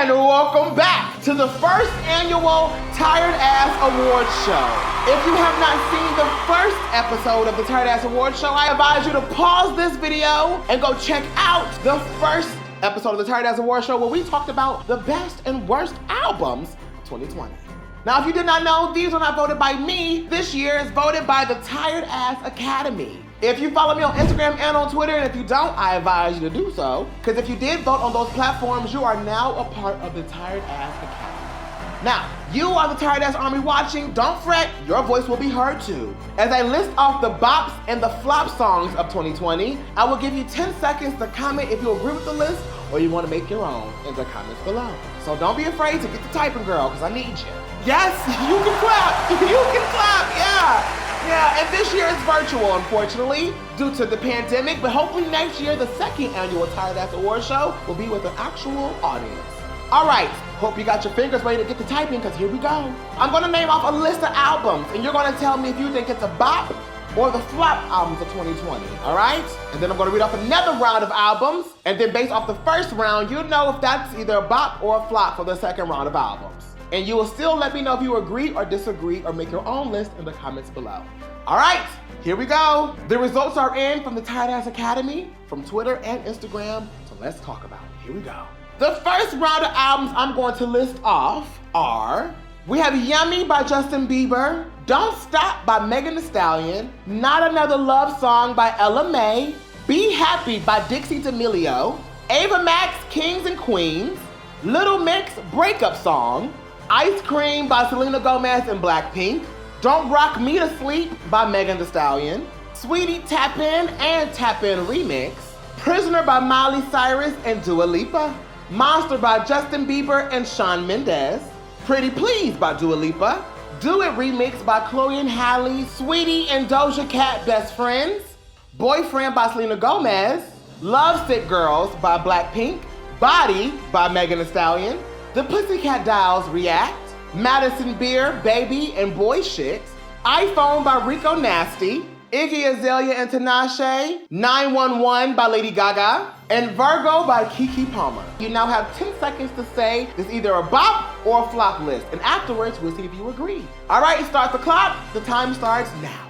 And welcome back to the first annual Tired Ass Awards Show. If you have not seen the first episode of the Tired Ass Awards Show, I advise you to pause this video and go check out the first episode of the Tired Ass Awards Show where we talked about the best and worst albums 2020. Now, if you did not know, these were not voted by me. This year is voted by the Tired Ass Academy. If you follow me on Instagram and on Twitter, and if you don't, I advise you to do so. Because if you did vote on those platforms, you are now a part of the Tired Ass Academy. Now, you are the Tired Ass Army watching. Don't fret, your voice will be heard too. As I list off the bops and the flop songs of 2020, I will give you 10 seconds to comment if you agree with the list or you want to make your own in the comments below. So don't be afraid to get the typing, girl, because I need you. Yes, you can clap. You can clap, yeah. Yeah, and this year is virtual, unfortunately, due to the pandemic, but hopefully next year, the second annual Tired Ass Award Show will be with an actual audience. All right, hope you got your fingers ready to get to typing, because here we go. I'm gonna name off a list of albums, and you're gonna tell me if you think it's a bop or the flop albums of 2020, all right? And then I'm gonna read off another round of albums, and then based off the first round, you'll know if that's either a bop or a flop for the second round of albums. And you will still let me know if you agree or disagree or make your own list in the comments below. All right, here we go. The results are in from the Tired Ass Academy, from Twitter and Instagram, so let's talk about it. Here we go. The first round of albums I'm going to list off are, we have Yummy by Justin Bieber, Don't Stop by Megan Thee Stallion, Not Another Love Song by Ella Mai, Be Happy by Dixie D'Amelio, Ava Max, Kings and Queens, Little Mix, Breakup Song, Ice Cream by Selena Gomez and Blackpink, Don't Rock Me to Sleep by Megan Thee Stallion, Sweetie Tap In and Tap In Remix, Prisoner by Miley Cyrus and Dua Lipa, Monster by Justin Bieber and Shawn Mendes, Pretty Please by Dua Lipa, Do It Remix by Chloe and Halle, Sweetie and Doja Cat Best Friends, Boyfriend by Selena Gomez, Lovesick Girls by Blackpink, Body by Megan Thee Stallion, The Pussycat Dolls React, Madison Beer, Baby and Boy Shit, iPhone by Rico Nasty, Iggy Azalea and Tinashe, 911 by Lady Gaga, and Virgo by Keke Palmer. You now have 10 seconds to say it's either a bop or a flop list, and afterwards we'll see if you agree. All right, start the clock. The time starts now.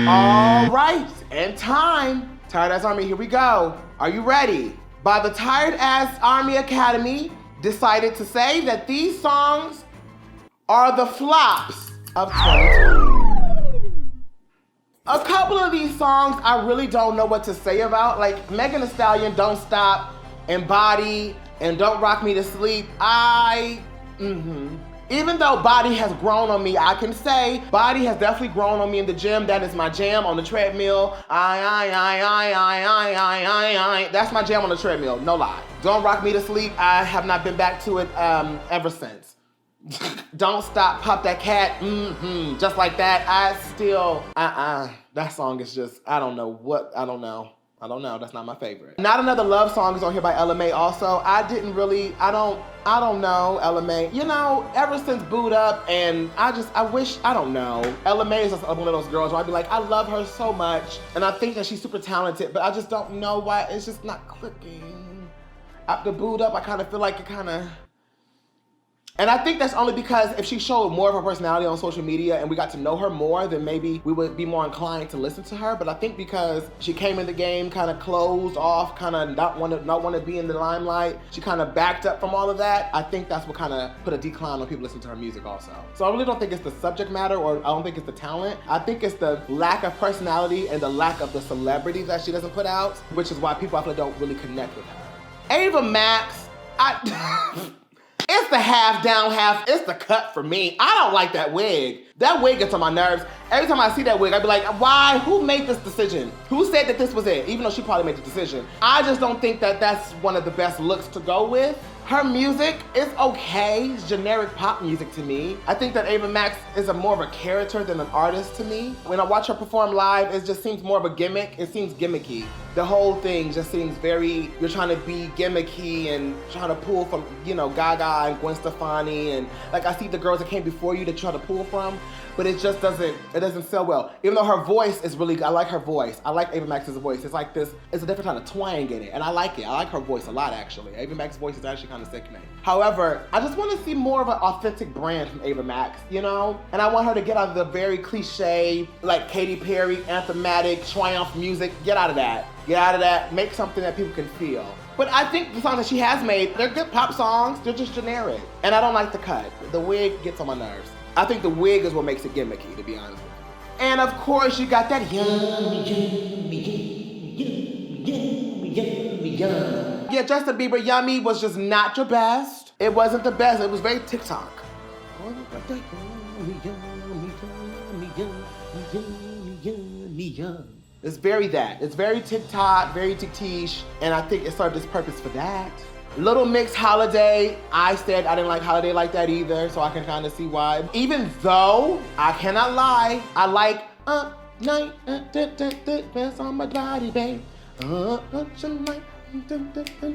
All right, and time. Tired Ass Army, here we go. Are you ready? By the Tired Ass Army Academy decided to say that these songs are the flops of 2020. A couple of these songs I really don't know what to say about, like Megan Thee Stallion, Don't Stop, and Body, and Don't Rock Me to Sleep. Even though Body has grown on me, I can say Body has definitely grown on me in the gym. That is my jam on the treadmill. That's my jam on the treadmill, no lie. Don't Rock Me to Sleep, I have not been back to it ever since. Don't Stop, Pop That Cat, just like that. I still, that song is just, I don't know, that's not my favorite. Not Another Love Song is on here by Ella Mai also. I don't know Ella Mai. You know, ever since Boot Up, and I don't know. Ella Mai is just one of those girls where I'd be like, I love her so much, and I think that she's super talented, but I just don't know why it's just not clicking. After Boot Up, I kind of feel like and I think that's only because if she showed more of her personality on social media and we got to know her more, then maybe we would be more inclined to listen to her. But I think because she came in the game kind of closed off, kind of not want to be in the limelight, she kind of backed up from all of that. I think that's what kind of put a decline on people listening to her music also. So I really don't think it's the subject matter, or I don't think it's the talent. I think it's the lack of personality and the lack of the celebrity that she doesn't put out, which is why people I feel like don't really connect with her. Ava Max, it's the half down, half, it's the cut for me. I don't like that wig. That wig gets on my nerves. Every time I see that wig, I'd be like, why? Who made this decision? Who said that this was it? Even though she probably made the decision. I just don't think that that's one of the best looks to go with. Her music is okay. It's generic pop music to me. I think that Ava Max is more of a character than an artist to me. When I watch her perform live, it just seems more of a gimmick. It seems gimmicky. The whole thing just seems very, you're trying to be gimmicky and trying to pull from, you know, Gaga and Gwen Stefani, and like I see the girls that came before you to try to pull from. but it just doesn't sell well. Even though her voice is really good. I like her voice. I like Ava Max's voice. It's like this, it's a different kind of twang in it, and I like it. I like her voice a lot, actually. Ava Max's voice is actually kind of sickening. However, I just want to see more of an authentic brand from Ava Max, you know? And I want her to get out of the very cliche, like Katy Perry, anthematic, triumph music. Get out of that. Get out of that. Make something that people can feel. But I think the songs that she has made, they're good pop songs. They're just generic. And I don't like the cut. The wig gets on my nerves. I think the wig is what makes it gimmicky, to be honest with you. And of course, you got that yummy. Yeah, Justin Bieber, Yummy was just not your best. It wasn't the best. It was very TikTok. It's very that. It's very TikTok, very TikTish, and I think it served its purpose for that. Little Mix Holiday, I said I didn't like Holiday like that either, so I can kind of see why. Even though, I cannot lie, I like night, dance on my body, babe. Tonight,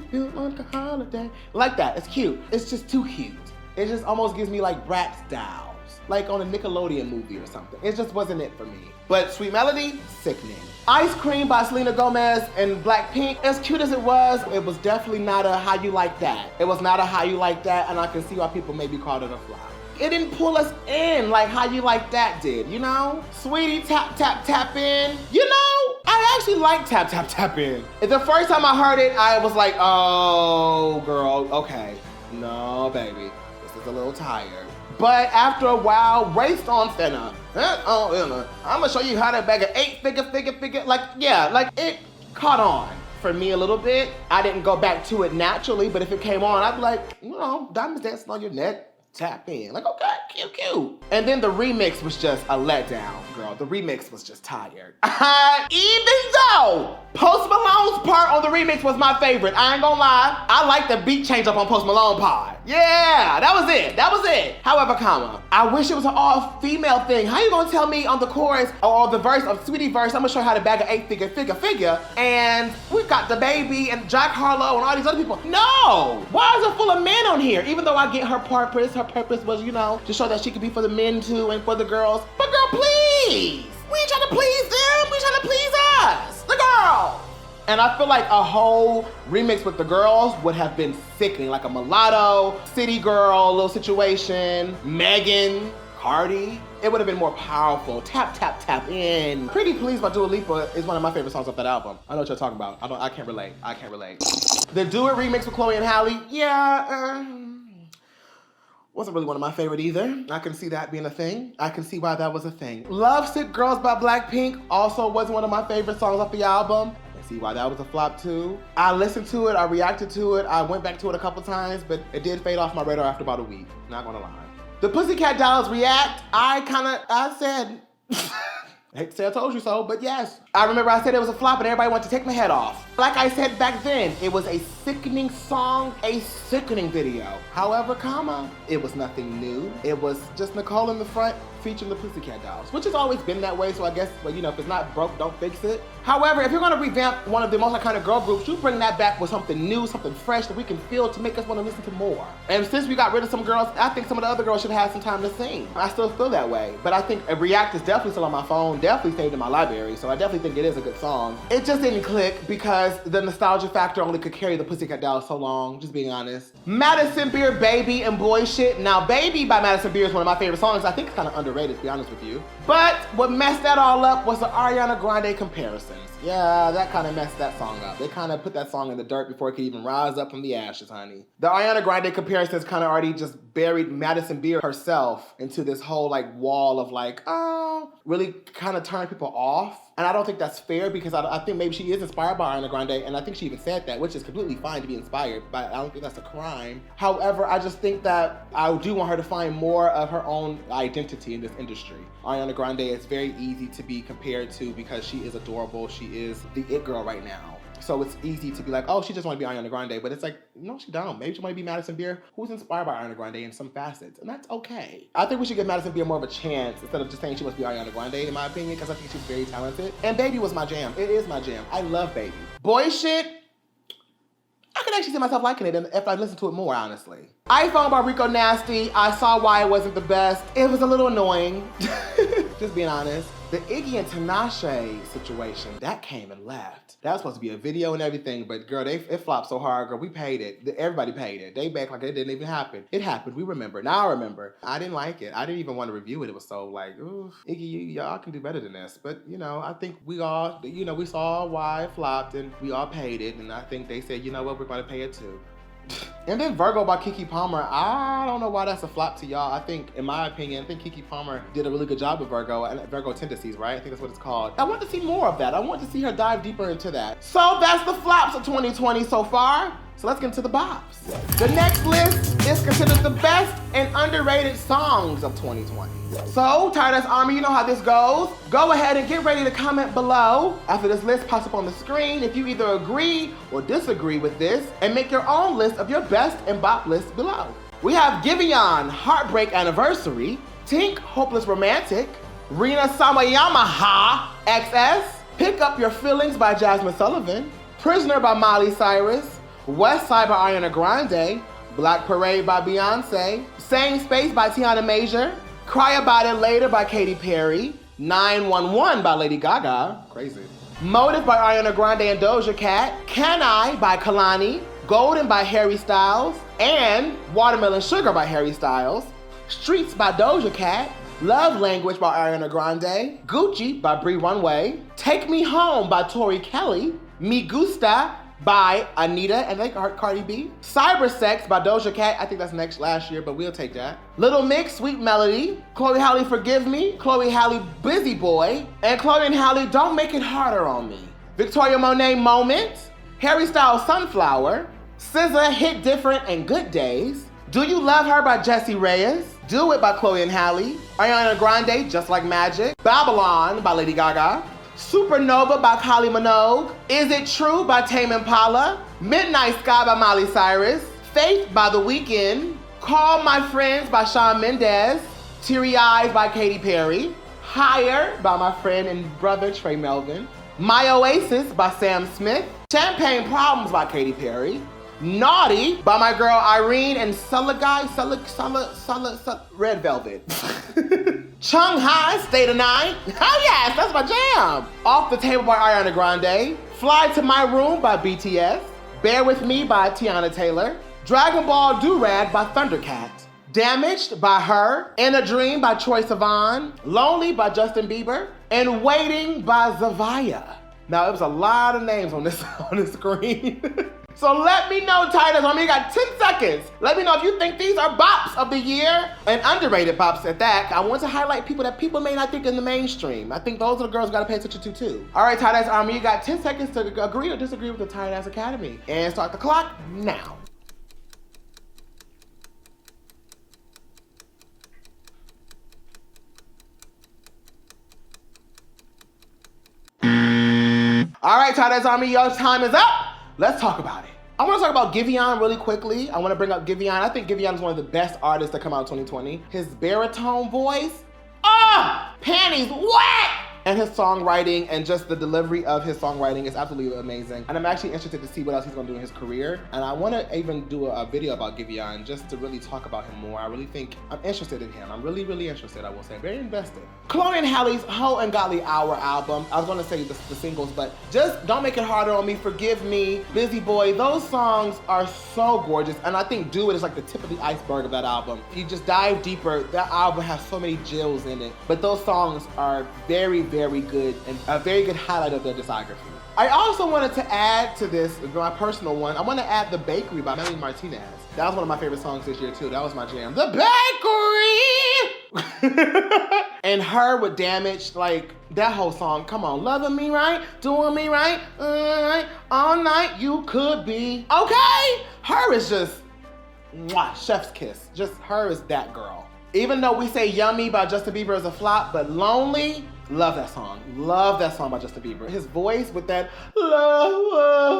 feel like a holiday. Like that, it's cute. It's just too cute. It just almost gives me like Bratz dolls, like on a Nickelodeon movie or something. It just wasn't it for me. But Sweet Melody, sickening. Ice Cream by Selena Gomez and Blackpink, as cute as it was definitely not a how you like that. It was not a how you like that, and I can see why people maybe called it a flop. It didn't pull us in like how you like that did, you know? Sweetie, tap, tap, tap in. You know, I actually like tap, tap, tap in. The first time I heard it, I was like, oh, girl, okay. No, baby, this is a little tired. But after a while, raced on thinner. I'm gonna show you how to bag an 8-figure, like, yeah, like it caught on for me a little bit. I didn't go back to it naturally, but if it came on, I'd be like, you know, diamonds dancing on your neck, tap in. Like, okay, cute, cute. And then the remix was just a letdown, girl. The remix was just tired. Even though Post Malone's part on the remix was my favorite, I ain't gonna lie. I like the beat change up on Post Malone part. Yeah, that was it. That was it. However, I wish it was an all-female thing. How you gonna tell me on the chorus or the verse of Sweetie verse, I'm gonna show you how to bag an 8-figure, and we've got the baby and Jack Harlow and all these other people. No! Why is it full of men on here? Even though I get her purpose was, you know, to show that she could be for the men too and for the girls. But girl, please! We ain't trying to please them, we trying to please us, the girl! And I feel like a whole remix with the girls would have been sickening, like a Mulatto, City Girl little situation, Megan, Cardi. It would have been more powerful. Tap, tap, tap in. Pretty Please by Dua Lipa is one of my favorite songs off that album. I know what you're talking about. I can't relate. The Do It remix with Chloe and Halle, yeah, wasn't really one of my favorite either. I can see that being a thing. I can see why that was a thing. Love Sick Girls by Blackpink also wasn't one of my favorite songs off the album. See why that was a flop too. I listened to it, I reacted to it, I went back to it a couple times, but it did fade off my radar after about a week, not gonna lie. The Pussycat Dolls React, I said, I hate to say I told you so, but yes. I remember I said it was a flop and everybody wanted to take my head off. Like I said back then, it was a sickening song, a sickening video. However, it was nothing new. It was just Nicole in the front featuring the Pussycat Dolls, which has always been that way, so I guess, well, you know, if it's not broke, don't fix it. However, if you're gonna revamp one of the most iconic girl groups, you bring that back with something new, something fresh that we can feel to make us wanna listen to more. And since we got rid of some girls, I think some of the other girls should have some time to sing. I still feel that way, but I think React is definitely still on my phone, definitely saved in my library, so I definitely think it is a good song. It just didn't click because the nostalgia factor only could carry the Pussycat Dolls so long, just being honest. Madison Beer, Baby, and Boy Shit. Now, Baby by Madison Beer is one of my favorite songs. I think it's kind of underrated, to be honest with you. But what messed that all up was the Ariana Grande comparisons. Yeah, that kind of messed that song up. They kind of put that song in the dirt before it could even rise up from the ashes, honey. The Ariana Grande comparisons kind of already just buried Madison Beer herself into this whole like wall of like, oh, really kind of turned people off. And I don't think that's fair because I think maybe she is inspired by Ariana Grande, and I think she even said that, which is completely fine to be inspired, but I don't think that's a crime. However, I just think that I do want her to find more of her own identity in this industry. Ariana Grande is very easy to be compared to because she is adorable. She is the it girl right now. So it's easy to be like, oh, she just want to be Ariana Grande, but it's like, no, she don't. Maybe she want to be Madison Beer, who's inspired by Ariana Grande in some facets, and that's okay. I think we should give Madison Beer more of a chance instead of just saying she must be Ariana Grande, in my opinion, because I think she's very talented. And Baby was my jam. It is my jam. I love Baby. Boy Shit, I could actually see myself liking it if I listen to it more, honestly. iPhone by Rico Nasty, I saw why it wasn't the best. It was a little annoying. just being honest. The Iggy and Tinashe situation, that came and left. That was supposed to be a video and everything, but girl, it flopped so hard, girl. We paid it. Everybody paid it. They back like it didn't even happen. It happened. We remember. Now I remember. I didn't like it. I didn't even want to review it. It was so like, ooh, Iggy, y'all can do better than this. But, you know, I think we all, you know, we saw why it flopped and we all paid it. And I think they said, you know what, we're going to pay it too. And then Virgo by Keke Palmer, I don't know why that's a flop to y'all. I think, in my opinion, I think Keke Palmer did a really good job with Virgo and Virgo Tendencies, right? I think that's what it's called. I want to see more of that. I want to see her dive deeper into that. So that's the flops of 2020 so far. So let's get into the bops. The next list is considered the best and underrated songs of 2020. So, Tired Ass Army, you know how this goes. Go ahead and get ready to comment below after this list pops up on the screen if you either agree or disagree with this, and make your own list of your best and bop lists below. We have Giveon, Heartbreak Anniversary, Tink, Hopeless Romantic, Rina Samayamaha, XS, Pick Up Your Feelings by Jasmine Sullivan, Prisoner by Miley Cyrus, West Side by Ariana Grande, Black Parade by Beyonce, Same Space by Tiana Major, Cry About It Later by Katy Perry, 911 by Lady Gaga, crazy, Motive by Ariana Grande and Doja Cat, Can I by Kalani, Golden by Harry Styles, and Watermelon Sugar by Harry Styles, Streets by Doja Cat, Love Language by Ariana Grande, Gucci by Brie Runway, Take Me Home by Tori Kelly, Me Gusta by Anitta and like Cardi B, Cyber Sex by Doja Cat, I think that's last year, but we'll take that. Little Mix, Sweet Melody, Chloe Halle, Forgive Me, Chloe Halle, Busy Boy, and Chloe and Halle, Don't Make It Harder on Me. Victoria Monet, Moment, Harry Styles, Sunflower, SZA, Hit Different and Good Days, Do You Love Her by Jessie Reyes, Do It by Chloe and Halle, Ariana Grande, Just Like Magic, Babylon by Lady Gaga, Supernova by Kylie Minogue, Is It True by Tame Impala, Midnight Sky by Miley Cyrus, Faith by The Weeknd, Call My Friends by Shawn Mendes, Teary Eyes by Katy Perry, Higher by my friend and brother Trey Melvin, My Oasis by Sam Smith, Champagne Problems by Katy Perry, Naughty by my girl Irene and Red Velvet. Chung Hai, State of Nine. Oh yes, that's my jam. Off the Table by Ariana Grande. Fly to My Room by BTS. Bear With Me by Tiana Taylor. Dragon Ball Do-Rag by Thundercat. Damaged by Her. In a Dream by Troye Sivan. Lonely by Justin Bieber. And Waiting by Zavaya. Now, it was a lot of names on this screen. So let me know, Titus. I mean, you got 10 seconds. Let me know if you think these are bops of the year and underrated bops at that. I want to highlight people that people may not think in the mainstream. I think those are the girls got to pay attention to too. All right, Titus Army, you got 10 seconds to agree or disagree with the Tight Ass Academy. And start the clock now. All right, Tight Ass Army, your time is up. Let's talk about it. I want to talk about Giveon really quickly. I want to bring up Giveon. I think Giveon is one of the best artists that come out in 2020. His baritone voice, panties wet! And his songwriting and just the delivery of his songwriting is absolutely amazing. And I'm actually interested to see what else he's gonna do in his career. And I wanna even do a video about Giveon just to really talk about him more. I really think I'm interested in him. I'm really, really interested, I will say, very invested. Chloe and Halle's Whole and Godly Hour album. I was gonna say the singles, but just Don't Make It Harder on Me, Forgive Me, Busy Boy. Those songs are so gorgeous. And I think Do It is like the tip of the iceberg of that album. If you just dive deeper, that album has so many jewels in it. But those songs are very, very good and a very good highlight of their discography. I also wanted to add to this, my personal one, I want to add The Bakery by Melanie Martinez. That was one of my favorite songs this year too. That was my jam. The Bakery! And Her with Damaged, like that whole song, come on. Loving me right, doing me right, all night you could be. Okay? Her is just, mwah, chef's kiss. Just Her is that girl. Even though we say Yummy by Justin Bieber is a flop, but Lonely, love that song. Love that song by Justin Bieber. His voice with that lonely.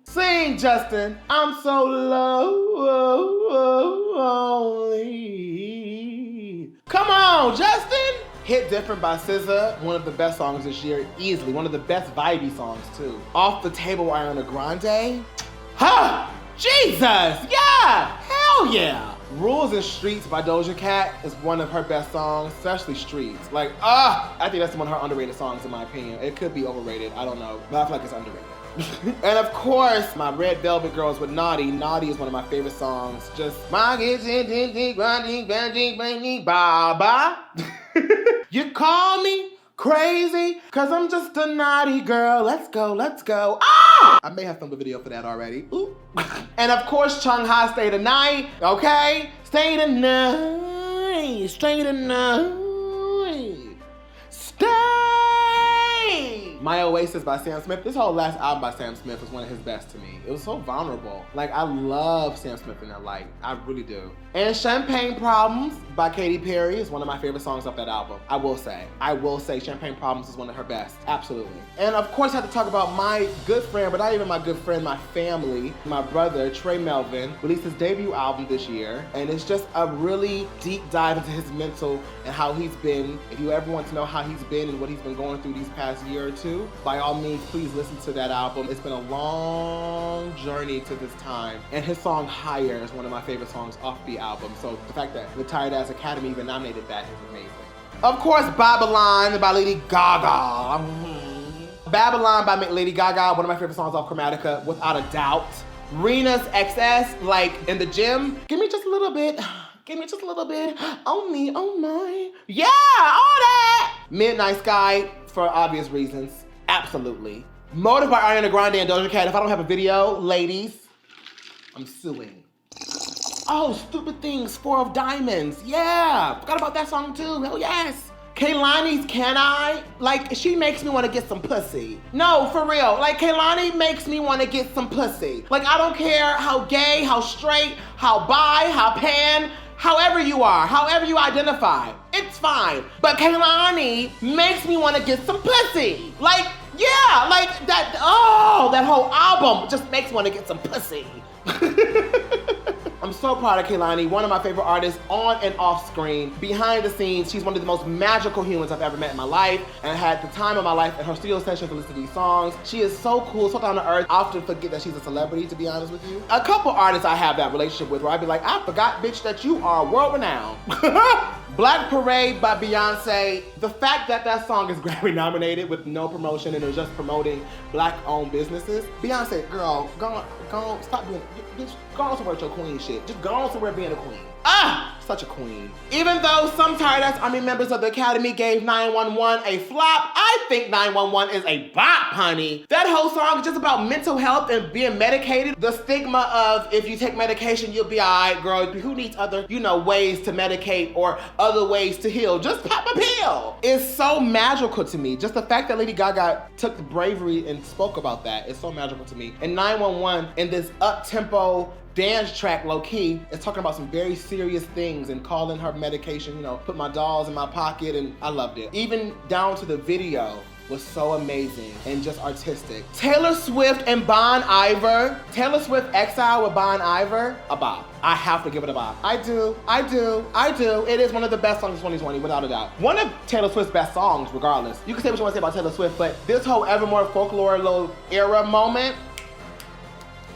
Sing, Justin. I'm so lonely. Come on, Justin. Hit Different by SZA, one of the best songs this year, easily. One of the best vibey songs too. Off the Table, Ariana Grande. Ha! Jesus, yeah, hell yeah. Rules and Streets by Doja Cat is one of her best songs, especially Streets. Like, I think that's one of her underrated songs in my opinion. It could be overrated, I don't know, but I feel like it's underrated. And of course, my Red Velvet Girls with Naughty. Naughty is one of my favorite songs. Just Baba. You call me crazy, cause I'm just a naughty girl. Let's go, let's go. Ah! I may have filmed a video for that already. Ooh. And of course, Chung Ha, Stay the Night, okay? Stay the night, stay the night, stay. My Oasis by Sam Smith. This whole last album by Sam Smith was one of his best to me. It was so vulnerable. Like, I love Sam Smith in that light. I really do. And Champagne Problems by Katy Perry is one of my favorite songs off that album. I will say Champagne Problems is one of her best. Absolutely. And of course, I have to talk about my good friend, but not even my good friend, my family. My brother, Trey Melvin, released his debut album this year. And it's just a really deep dive into his mental and how he's been. If you ever want to know how he's been and what he's been going through these past year or two, by all means, please listen to that album. It's been a long journey to this time. And his song Higher is one of my favorite songs off the album. So the fact that the Tired Ass Academy even nominated that is amazing. Of course, Babylon by Lady Gaga. Babylon by Lady Gaga, one of my favorite songs off Chromatica, without a doubt. Rena's XS, like in the gym, give me just a little bit. Give me just a little bit. On me, oh my. Yeah, all that. Midnight Sky, for obvious reasons. Absolutely. Motive by Ariana Grande and Doja Cat. If I don't have a video, ladies, I'm suing. Oh, Stupid Things, 4 of Diamonds. Yeah, forgot about that song too. Hell yes. Kehlani's Can I? Like, she makes me want to get some pussy. No, for real. Like, Kehlani makes me want to get some pussy. Like, I don't care how gay, how straight, how bi, how pan, however you are, however you identify, it's fine. But Kehlani makes me want to get some pussy. Like, yeah, like that, oh, that whole album just makes me want to get some pussy. I'm so proud of Kehlani, one of my favorite artists on and off screen. Behind the scenes, she's one of the most magical humans I've ever met in my life, and I had the time of my life in her studio session to listen to these songs. She is so cool, so down to earth. I often forget that she's a celebrity, to be honest with you. A couple artists I have that relationship with where I'd be like, I forgot, bitch, that you are world renowned. Black Parade by Beyonce. The fact that that song is Grammy nominated with no promotion and it was just promoting Black-owned businesses. Beyonce, girl, go on, stop being, bitch, go on somewhere with your queen shit. Just go on somewhere being a queen. Ah, such a queen. Even though some tired-ass Army members of the Academy gave 911 a flop, I think 911 is a bop, honey. That whole song is just about mental health and being medicated. The stigma of if you take medication, you'll be all right, girl. Who needs other, ways to medicate or other ways to heal? Just pop a pill. It's so magical to me. Just the fact that Lady Gaga took the bravery and spoke about that is so magical to me. And 911 in this up-tempo dance track, low key, is talking about some very serious things and calling her medication, put my dolls in my pocket, and I loved it. Even down to the video was so amazing and just artistic. Taylor Swift and Bon Iver. Taylor Swift Exile with Bon Iver, a bop. I have to give it a bop. I do. It is one of the best songs of 2020, without a doubt. One of Taylor Swift's best songs, regardless. You can say what you want to say about Taylor Swift, but this whole Evermore folklore little era moment,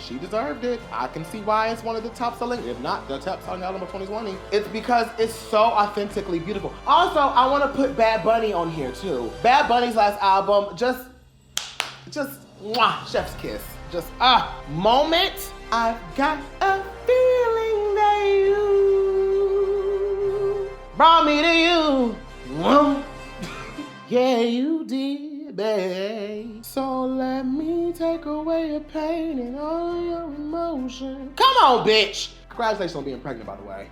she deserved it. I can see why it's one of the top selling, if not the top selling album of 2020. It's because it's so authentically beautiful. Also, I want to put Bad Bunny on here too. Bad Bunny's last album, just mwah, chef's kiss. Just moment. I've got a feeling that you brought me to you. Yeah, you did, babe. So let me take away your pain and all your emotion. Come on, bitch. Congratulations on being pregnant, by the way.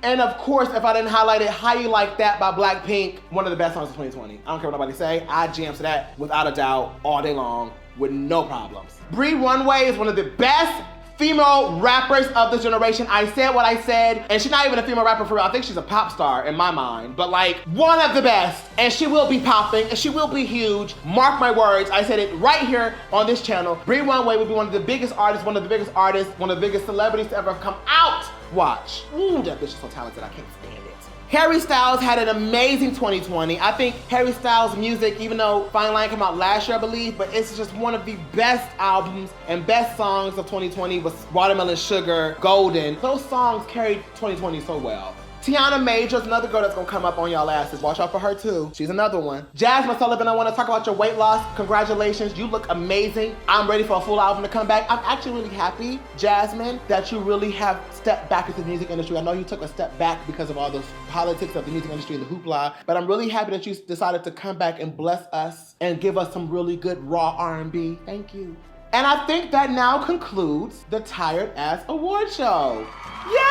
And of course, if I didn't highlight it, How You Like That by Blackpink, one of the best songs of 2020. I don't care what nobody say. I jam to that without a doubt all day long with no problems. Bree Runway is one of the best female rappers of this generation. I said what I said, and she's not even a female rapper for real. I think she's a pop star in my mind, but like one of the best, and she will be popping, and she will be huge. Mark my words, I said it right here on this channel. Bree Runway will be one of the biggest artists, one of the biggest celebrities to ever come out. Watch. Ooh, that bitch is so talented, I can't stand it. Harry Styles had an amazing 2020. I think Harry Styles' music, even though Fine Line came out last year, I believe, but it's just one of the best albums and best songs of 2020 was Watermelon Sugar, Golden. Those songs carried 2020 so well. Tiana Major is another girl that's gonna come up on y'all asses. Watch out for her too. She's another one. Jasmine Sullivan, I wanna talk about your weight loss. Congratulations, you look amazing. I'm ready for a full album to come back. I'm actually really happy, Jasmine, that you really have stepped back into the music industry. I know you took a step back because of all the politics of the music industry and the hoopla, but I'm really happy that you decided to come back and bless us and give us some really good raw R&B. Thank you. And I think that now concludes the Tired Ass Award Show. Yay!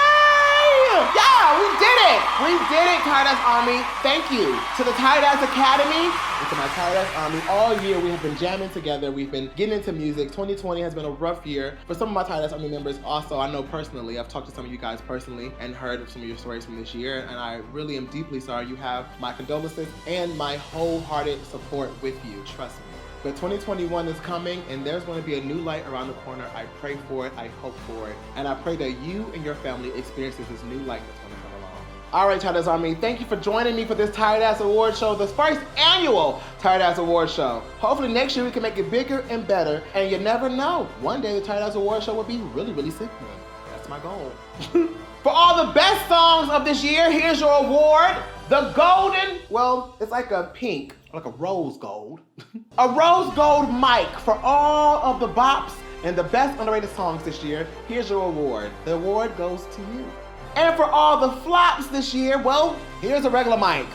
Yeah, we did it! We did it, Tired Ass Army. Thank you to the Tired Ass Academy and to my Tired Ass Army. All year we have been jamming together. We've been getting into music. 2020 has been a rough year. For some of my Tired Ass Army members also, I know personally, I've talked to some of you guys personally and heard of some of your stories from this year, and I really am deeply sorry. You have my condolences and my wholehearted support with you, trust me. But 2021 is coming, and there's going to be a new light around the corner. I pray for it, I hope for it, and I pray that you and your family experiences this new light that's going to come along. All right, Tired Ass Army, thank you for joining me for this Tired Ass Award Show, the first annual Tired Ass Award Show. Hopefully next year we can make it bigger and better, and you never know. One day the Tired Ass Award Show will be really, really sickening. That's my goal. For all the best songs of this year, here's your award. The golden, well, it's like a pink, like a rose gold. A rose gold mic for all of the bops and the best underrated songs this year. Here's your award. The award goes to you. And for all the flops this year, well, here's a regular mic.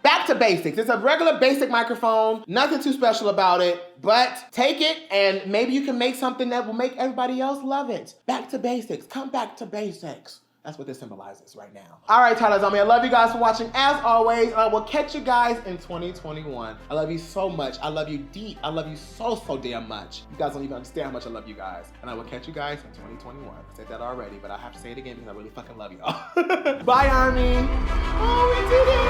Back to basics. It's a regular basic microphone, nothing too special about it, but take it and maybe you can make something that will make everybody else love it. Back to basics. Come back to basics. That's what this symbolizes right now. All right, Tyler Zombie, I love you guys for watching. As always, I will catch you guys in 2021. I love you so much. I love you deep. I love you so, so damn much. You guys don't even understand how much I love you guys. And I will catch you guys in 2021. I said that already, but I have to say it again because I really fucking love y'all. Bye, Army. Oh, we did it.